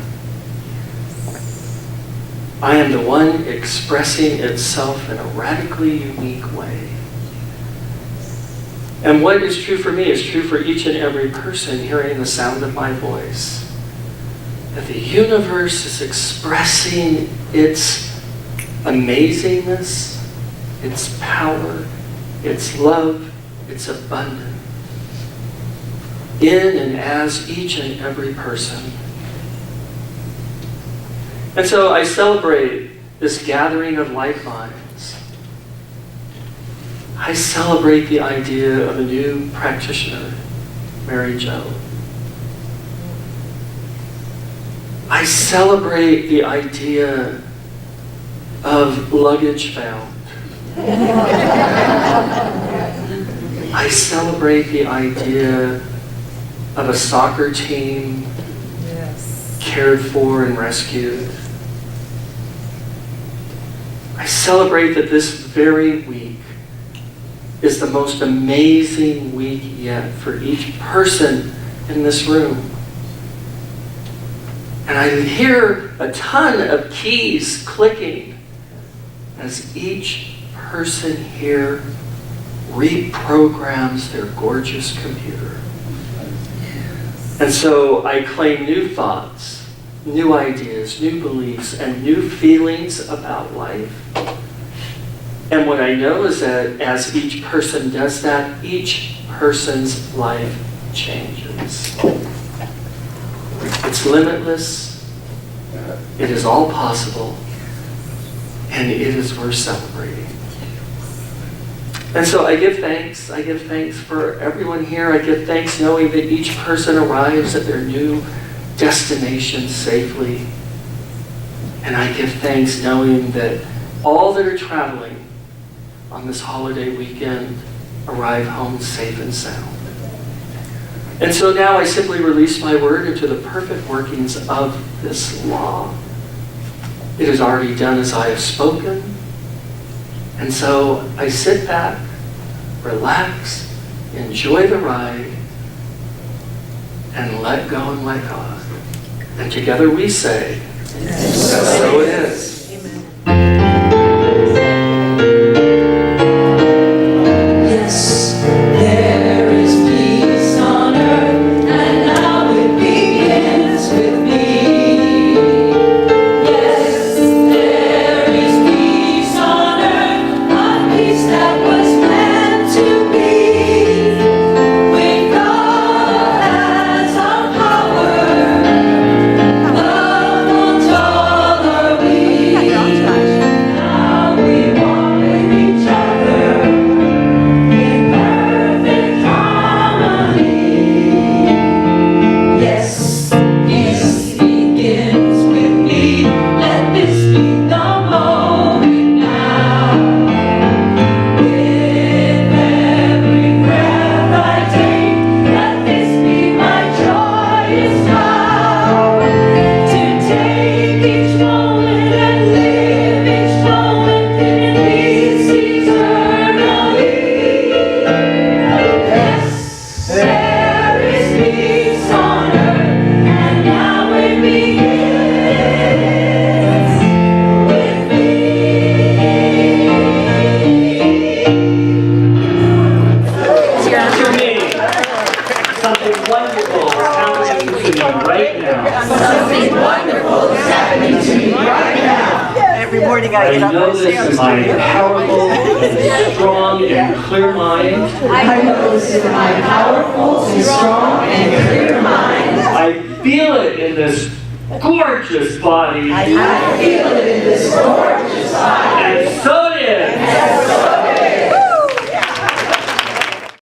I am the one expressing itself in a radically unique way. And what is true for me is true for each and every person hearing the sound of my voice. That the universe is expressing its amazingness, its power, its love, its abundance in and as each and every person. And so I celebrate this gathering of like minds. I celebrate the idea of a new practitioner, Mary Jo. I celebrate the idea of luggage found. I celebrate the idea of a soccer team cared for and rescued. I celebrate that this very week is the most amazing week yet for each person in this room. And I hear a ton of keys clicking as each person here reprograms their gorgeous computer. And so I claim new thoughts, new ideas, new beliefs, and new feelings about life. And what I know is that as each person does that, each person's life changes. It's limitless, it is all possible, and it is worth celebrating. And so I give thanks for everyone here. I give thanks knowing that each person arrives at their new destination safely. And I give thanks knowing that all that are traveling on this holiday weekend arrive home safe and sound. And so now I simply release my word into the perfect workings of this law. It is already done as I have spoken. And so I sit back, relax, enjoy the ride, and let go and let God. And together we say, so it is. I know this in my powerful and strong and clear mind. I know this in my powerful and strong and clear mind. I feel it in this gorgeous body. I feel it in this gorgeous